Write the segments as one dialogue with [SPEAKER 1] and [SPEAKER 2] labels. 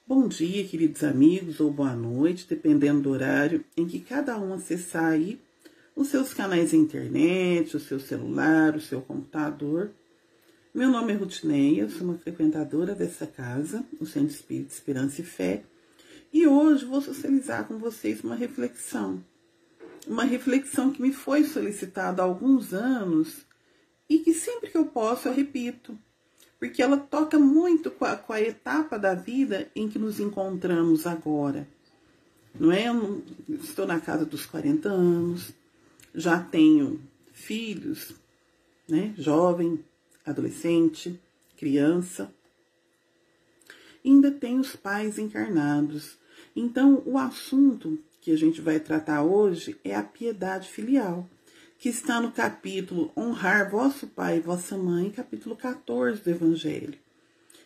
[SPEAKER 1] Bom dia, queridos amigos, ou boa noite, dependendo do horário em que cada um acessar aí os seus canais de internet, o seu celular, o seu computador. Meu nome é Rutineia, sou uma frequentadora dessa casa, o Centro Espírita Esperança e Fé, e hoje vou socializar com vocês uma reflexão que me foi solicitada há alguns anos e que sempre que eu posso eu repito, porque ela toca muito com a etapa da vida em que nos encontramos agora. Não é? Eu estou na casa dos 40 anos, já tenho filhos, né? Jovem, adolescente, criança. Ainda tenho os pais encarnados. Então, o assunto que a gente vai tratar hoje é a piedade filial, que está no capítulo Honrar vosso pai e vossa mãe, capítulo 14 do Evangelho.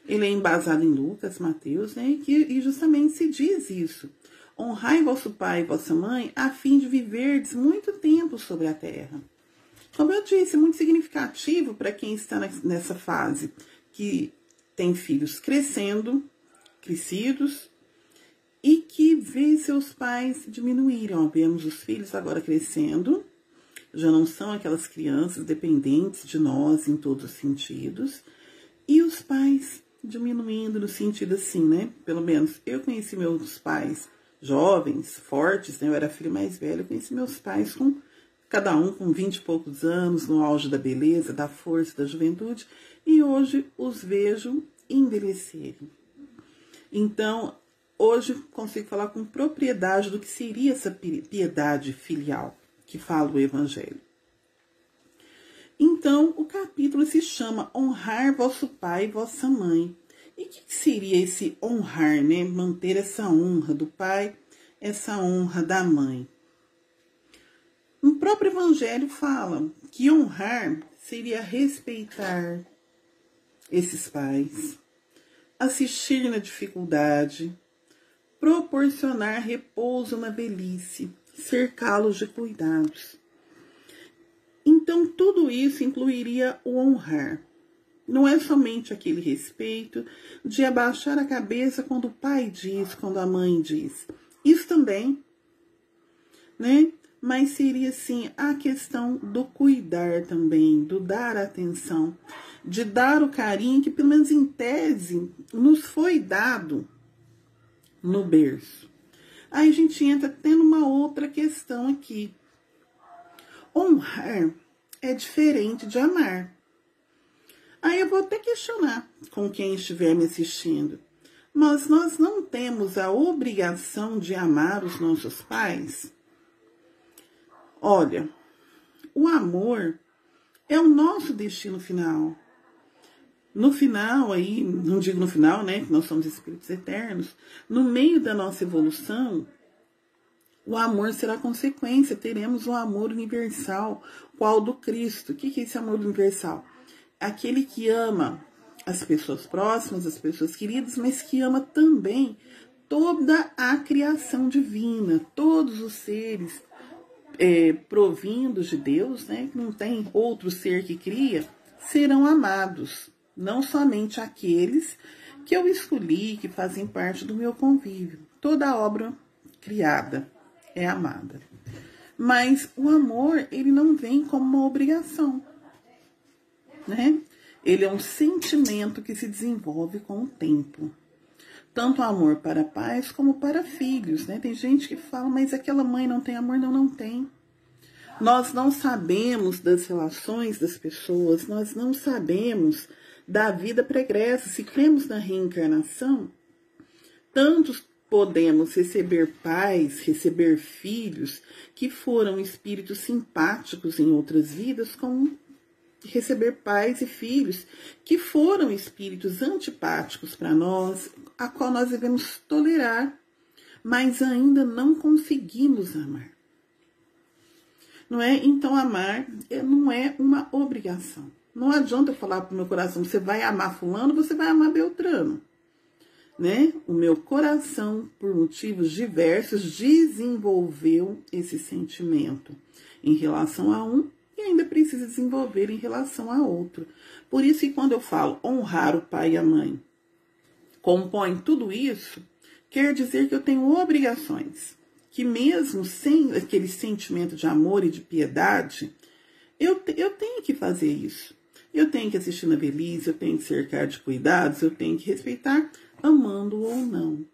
[SPEAKER 1] Ele é embasado em Lucas, Mateus, né? E justamente se diz isso. Honrai vosso pai e vossa mãe a fim de viverdes muito tempo sobre a terra. Como eu disse, é muito significativo para quem está nessa fase, que tem filhos crescidos, e que vê seus pais diminuírem. Ó, vemos os filhos agora crescendo, já não são aquelas crianças dependentes de nós em todos os sentidos, e os pais diminuindo no sentido assim, né? Pelo menos eu conheci meus pais jovens, fortes, né? Eu era a filha mais velha, eu conheci meus pais cada um com 20 e poucos anos, no auge da beleza, da força, da juventude, e hoje os vejo envelhecerem. Então, hoje consigo falar com propriedade do que seria essa piedade filial que fala o Evangelho. Então, o capítulo se chama Honrar vosso pai e vossa mãe. E o que seria esse honrar, né? Manter essa honra do pai, essa honra da mãe. O próprio Evangelho fala que honrar seria respeitar esses pais, assistir na dificuldade, proporcionar repouso na velhice, cercá-los de cuidados. Então, tudo isso incluiria o honrar. Não é somente aquele respeito de abaixar a cabeça quando o pai diz, quando a mãe diz. Isso também, né? Mas seria, sim, a questão do cuidar também, do dar atenção, de dar o carinho que, pelo menos em tese, nos foi dado no berço. Aí a gente entra tendo uma outra questão aqui. Honrar é diferente de amar. Aí eu vou até questionar com quem estiver me assistindo. Mas nós não temos a obrigação de amar os nossos pais? Olha, o amor é o nosso destino final. No final aí, não digo no final, né, que nós somos espíritos eternos, no meio da nossa evolução, o amor será consequência, teremos o amor universal, qual do Cristo. O que é esse amor universal? Aquele que ama as pessoas próximas, as pessoas queridas, mas que ama também toda a criação divina, todos os seres provindos de Deus, né, que não tem outro ser que cria, serão amados. Não somente aqueles que eu escolhi, que fazem parte do meu convívio. Toda obra criada é amada. Mas o amor, ele não vem como uma obrigação, né? Ele é um sentimento que se desenvolve com o tempo. Tanto amor para pais como para filhos, né? Tem gente que fala, mas aquela mãe não tem amor. Não, não tem. Nós não sabemos das relações das pessoas, nós não sabemos da vida pregressa. Se cremos na reencarnação, tantos podemos receber pais, receber filhos que foram espíritos simpáticos em outras vidas, como receber pais e filhos que foram espíritos antipáticos para nós, a qual nós devemos tolerar, mas ainda não conseguimos amar. Não é? Então, amar não é uma obrigação. Não adianta eu falar para o meu coração, você vai amar fulano, você vai amar Beltrano. Né? O meu coração, por motivos diversos, desenvolveu esse sentimento em relação a um e ainda precisa desenvolver em relação a outro. Por isso que quando eu falo honrar o pai e a mãe, compõe tudo isso, quer dizer que eu tenho obrigações. Que mesmo sem aquele sentimento de amor e de piedade, eu tenho que fazer isso. Eu tenho que assistir na velhice, eu tenho que cercar de cuidados, eu tenho que respeitar, amando ou não.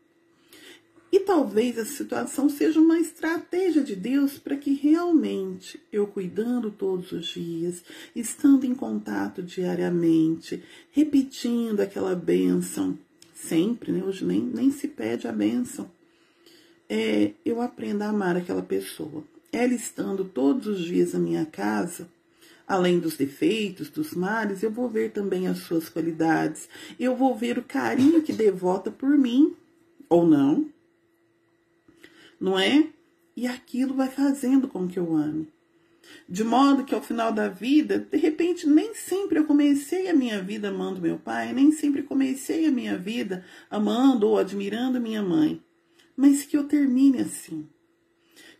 [SPEAKER 1] E talvez essa situação seja uma estratégia de Deus para que realmente eu cuidando todos os dias, estando em contato diariamente, repetindo aquela bênção, sempre, né? Hoje nem se pede a bênção. Eu aprendo a amar aquela pessoa. Ela estando todos os dias na minha casa, além dos defeitos, dos males, eu vou ver também as suas qualidades. Eu vou ver o carinho que devota por mim, ou não. Não é? E aquilo vai fazendo com que eu ame. De modo que ao final da vida, de repente, nem sempre eu comecei a minha vida amando meu pai, nem sempre comecei a minha vida amando ou admirando minha mãe. Mas que eu termine assim.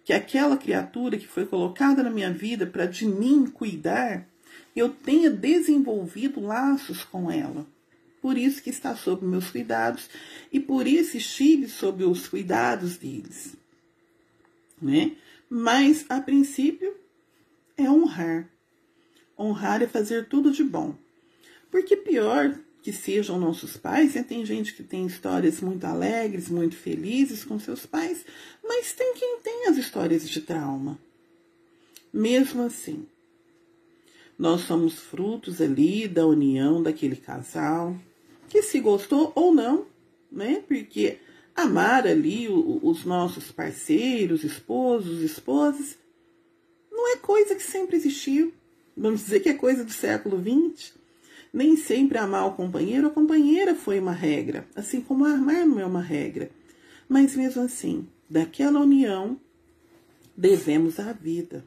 [SPEAKER 1] Que aquela criatura que foi colocada na minha vida para de mim cuidar, eu tenha desenvolvido laços com ela. Por isso que está sob meus cuidados e por isso estive sob os cuidados deles. Né? Mas, a princípio, é honrar. Honrar é fazer tudo de bom. Porque pior que sejam nossos pais, né? Tem gente que tem histórias muito alegres, muito felizes com seus pais, mas tem quem tem as histórias de trauma. Mesmo assim, nós somos frutos ali da união daquele casal, que se gostou ou não, né? Porque amar ali os nossos parceiros, esposos, esposas, não é coisa que sempre existiu. Vamos dizer que é coisa do século XX. Nem sempre amar o companheiro ou a companheira foi uma regra, assim como amar não é uma regra. Mas mesmo assim, daquela união, devemos a vida.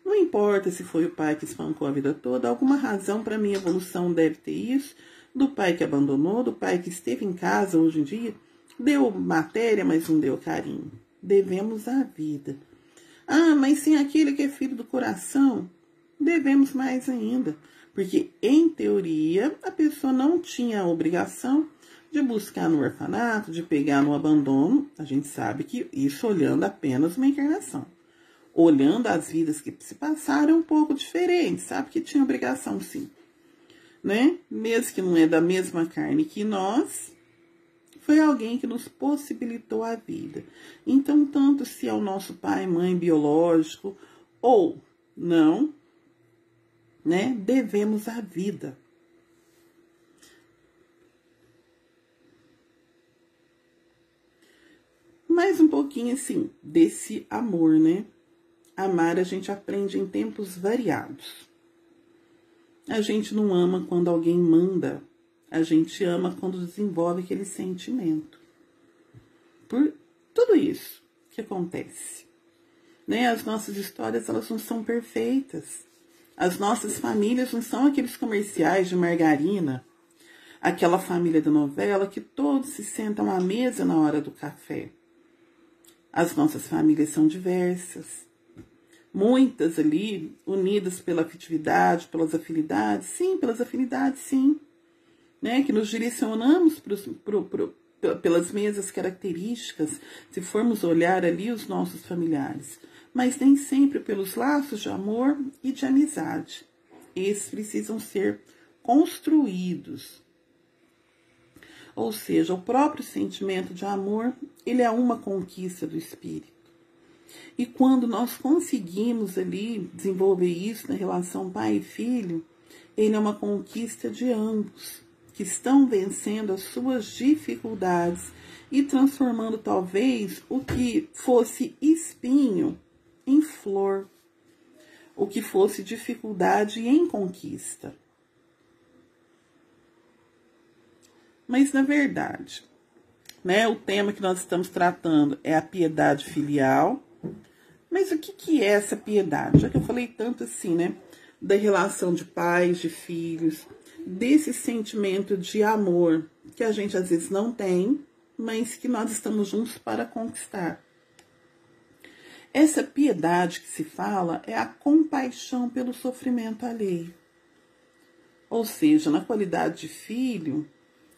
[SPEAKER 1] Não importa se foi o pai que espancou a vida toda, alguma razão para minha evolução deve ter isso, do pai que abandonou, do pai que esteve em casa hoje em dia, deu matéria, mas não deu carinho. Devemos a vida. Ah, mas sem aquele que é filho do coração, devemos mais ainda. Porque, em teoria, a pessoa não tinha a obrigação de buscar no orfanato, de pegar no abandono. A gente sabe que isso olhando apenas uma encarnação. Olhando as vidas que se passaram é um pouco diferente, sabe que tinha obrigação sim. Né? Mesmo que não é da mesma carne que nós, foi alguém que nos possibilitou a vida. Então, tanto se é o nosso pai, mãe biológico ou não, né, devemos a vida. Mais um pouquinho assim, desse amor, né? Amar a gente aprende em tempos variados. A gente não ama quando alguém manda. A gente ama quando desenvolve aquele sentimento. Por tudo isso que acontece. Né? As nossas histórias, elas não são perfeitas. As nossas famílias não são aqueles comerciais de margarina. Aquela família da novela que todos se sentam à mesa na hora do café. As nossas famílias são diversas. Muitas ali unidas pela afetividade, pelas afinidades. Sim, pelas afinidades, sim. Né, que nos direcionamos pelas mesmas características, se formos olhar ali os nossos familiares, mas nem sempre pelos laços de amor e de amizade. Esses precisam ser construídos. Ou seja, o próprio sentimento de amor, ele é uma conquista do espírito. E quando nós conseguimos ali desenvolver isso na relação pai e filho, ele é uma conquista de ambos, que estão vencendo as suas dificuldades e transformando talvez o que fosse espinho em flor, o que fosse dificuldade em conquista. Mas na verdade, né, o tema que nós estamos tratando é a piedade filial. Mas o que é essa piedade? Já que eu falei tanto assim, né, da relação de pais, de filhos, desse sentimento de amor que a gente às vezes não tem, mas que nós estamos juntos para conquistar. Essa piedade que se fala é a compaixão pelo sofrimento alheio. Ou seja, na qualidade de filho,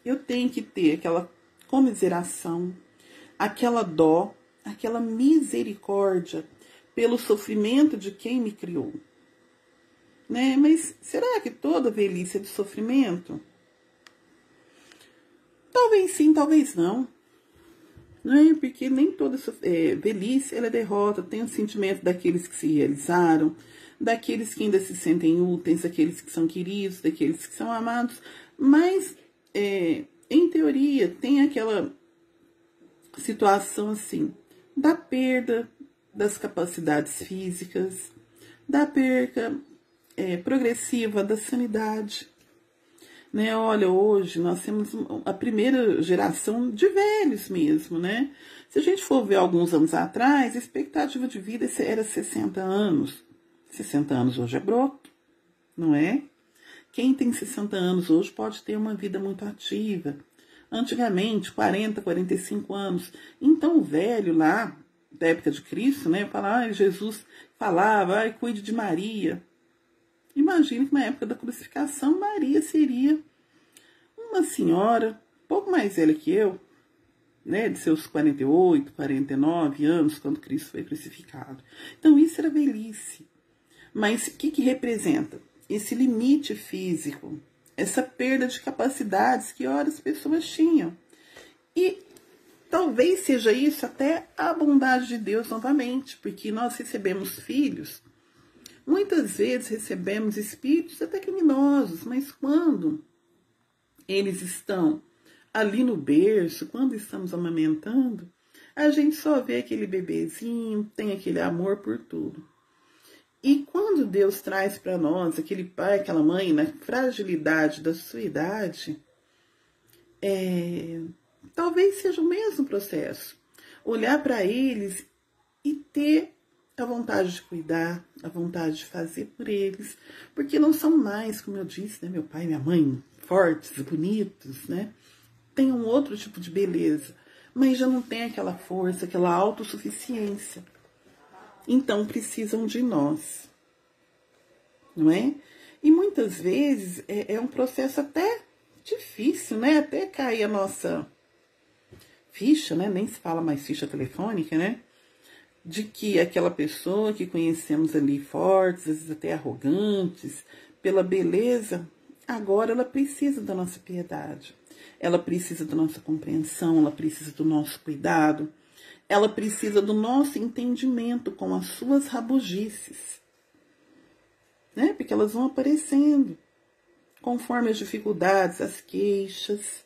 [SPEAKER 1] eu tenho que ter aquela comiseração, aquela dó, aquela misericórdia pelo sofrimento de quem me criou. Né? Mas será que toda velhice é de sofrimento? Talvez sim, talvez não. Não é? Porque nem toda velhice ela é derrota. Tem o sentimento daqueles que se realizaram, daqueles que ainda se sentem úteis, daqueles que são queridos, daqueles que são amados. Mas, em teoria, tem aquela situação assim, da perda das capacidades físicas, da perca progressiva da sanidade. Né? Olha, hoje nós temos a primeira geração de velhos mesmo, né? Se a gente for ver alguns anos atrás, a expectativa de vida era 60 anos. 60 anos hoje é broto, não é? Quem tem 60 anos hoje pode ter uma vida muito ativa. Antigamente, 40, 45 anos. Então, o velho lá, da época de Cristo, né? Jesus falava, cuide de Maria. Imagine que na época da crucificação, Maria seria uma senhora, pouco mais velha que eu, né, de seus 48, 49 anos, quando Cristo foi crucificado. Então, isso era velhice. Mas o que representa? Esse limite físico, essa perda de capacidades que, ora, as pessoas tinham. E talvez seja isso até a bondade de Deus novamente, porque nós recebemos filhos. Muitas vezes recebemos espíritos até criminosos, mas quando eles estão ali no berço, quando estamos amamentando, a gente só vê aquele bebezinho, tem aquele amor por tudo. E quando Deus traz para nós aquele pai, aquela mãe, na fragilidade da sua idade, talvez seja o mesmo processo. Olhar para eles e ter a vontade de cuidar, a vontade de fazer por eles, porque não são mais, como eu disse, né, meu pai e minha mãe, fortes, bonitos, né? Tem um outro tipo de beleza, mas já não tem aquela força, aquela autossuficiência. Então precisam de nós, não é? E muitas vezes é um processo até difícil, né? Até cair a nossa ficha, né? Nem se fala mais ficha telefônica, né? De que aquela pessoa que conhecemos ali fortes, às vezes até arrogantes, pela beleza, agora ela precisa da nossa piedade, ela precisa da nossa compreensão, ela precisa do nosso cuidado, ela precisa do nosso entendimento com as suas rabugices, né? Porque elas vão aparecendo conforme as dificuldades, as queixas.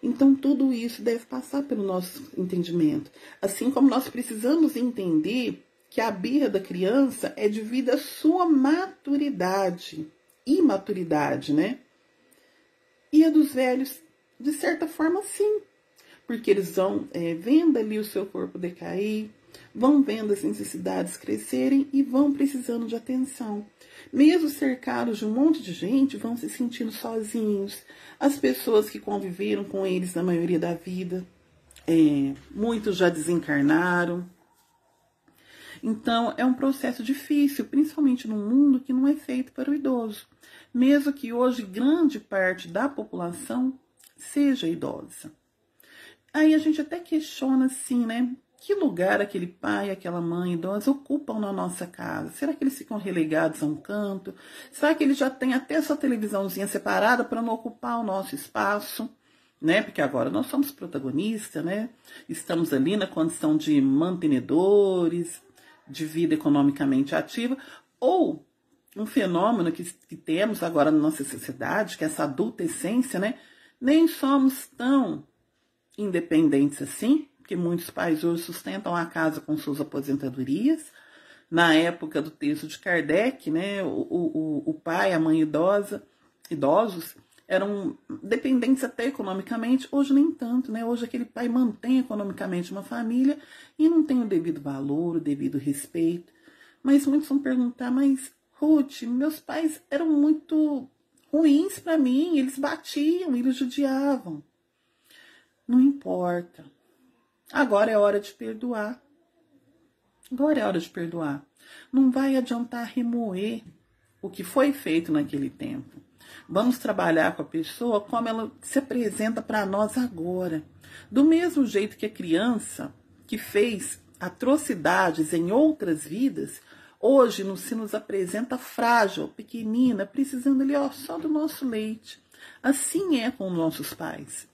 [SPEAKER 1] Então, tudo isso deve passar pelo nosso entendimento. Assim como nós precisamos entender que a birra da criança é devido à sua maturidade, imaturidade, né? E a dos velhos, de certa forma, sim. Porque eles vão vendo ali o seu corpo decair, vão vendo as necessidades crescerem e vão precisando de atenção. Mesmo cercados de um monte de gente, vão se sentindo sozinhos. As pessoas que conviveram com eles na maioria da vida, muitos já desencarnaram. Então, é um processo difícil, principalmente num mundo que não é feito para o idoso. Mesmo que hoje grande parte da população seja idosa. Aí a gente até questiona assim, né? Que lugar aquele pai, aquela mãe idosa ocupam na nossa casa? Será que eles ficam relegados a um canto? Será que eles já têm até essa televisãozinha separada para não ocupar o nosso espaço? Né? Porque agora nós somos protagonistas, né? Estamos ali na condição de mantenedores, de vida economicamente ativa, ou um fenômeno que temos agora na nossa sociedade, que é essa adultescência, né? Nem somos tão independentes assim, porque muitos pais hoje sustentam a casa com suas aposentadorias. Na época do texto de Kardec, né, o pai, a mãe idosos, eram dependentes até economicamente, hoje nem tanto, né? Hoje aquele pai mantém economicamente uma família e não tem o devido valor, o devido respeito. Mas muitos vão perguntar, mas Ruth, meus pais eram muito ruins para mim, eles batiam, eles judiavam. Não importa. Agora é hora de perdoar. Agora é hora de perdoar. Não vai adiantar remoer o que foi feito naquele tempo. Vamos trabalhar com a pessoa como ela se apresenta para nós agora. Do mesmo jeito que a criança que fez atrocidades em outras vidas, hoje se nos apresenta frágil, pequenina, precisando ali só do nosso leite. Assim é com nossos pais.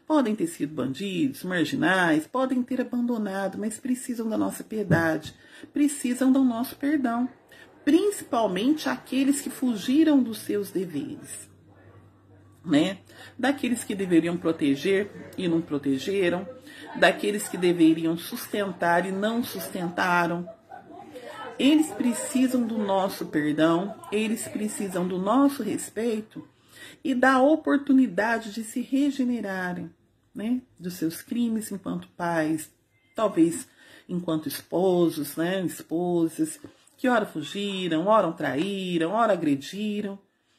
[SPEAKER 1] Podem ter sido bandidos, marginais, podem ter abandonado, mas precisam da nossa piedade, precisam do nosso perdão, principalmente aqueles que fugiram dos seus deveres, né? Daqueles que deveriam proteger e não protegeram, daqueles que deveriam sustentar e não sustentaram. Eles precisam do nosso perdão, eles precisam do nosso respeito e da oportunidade de se regenerarem, né, dos seus crimes enquanto pais, talvez enquanto esposos, né, esposas, que ora fugiram, ora traíram, ora agrediram.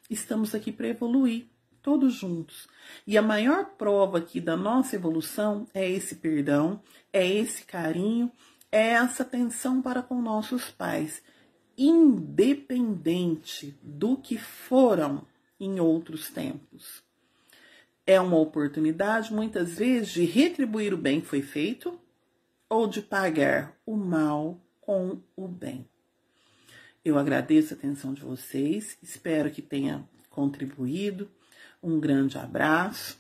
[SPEAKER 1] Estamos aqui para evoluir, todos juntos. E a maior prova aqui da nossa evolução é esse perdão, é esse carinho, é essa atenção para com nossos pais, independente do que foram em outros tempos. É uma oportunidade, muitas vezes, de retribuir o bem que foi feito ou de pagar o mal com o bem. Eu agradeço a atenção de vocês, espero que tenha contribuído. Um grande abraço,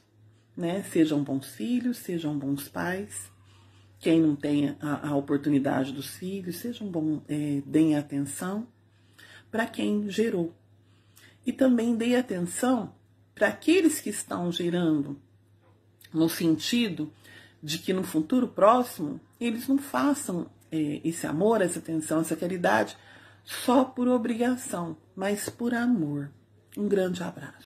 [SPEAKER 1] né? Sejam bons filhos, sejam bons pais. Quem não tem a oportunidade dos filhos, deem atenção para quem gerou. E também dê atenção para aqueles que estão gerando, no sentido de que no futuro próximo eles não façam esse amor, essa atenção, essa caridade só por obrigação, mas por amor. Um grande abraço.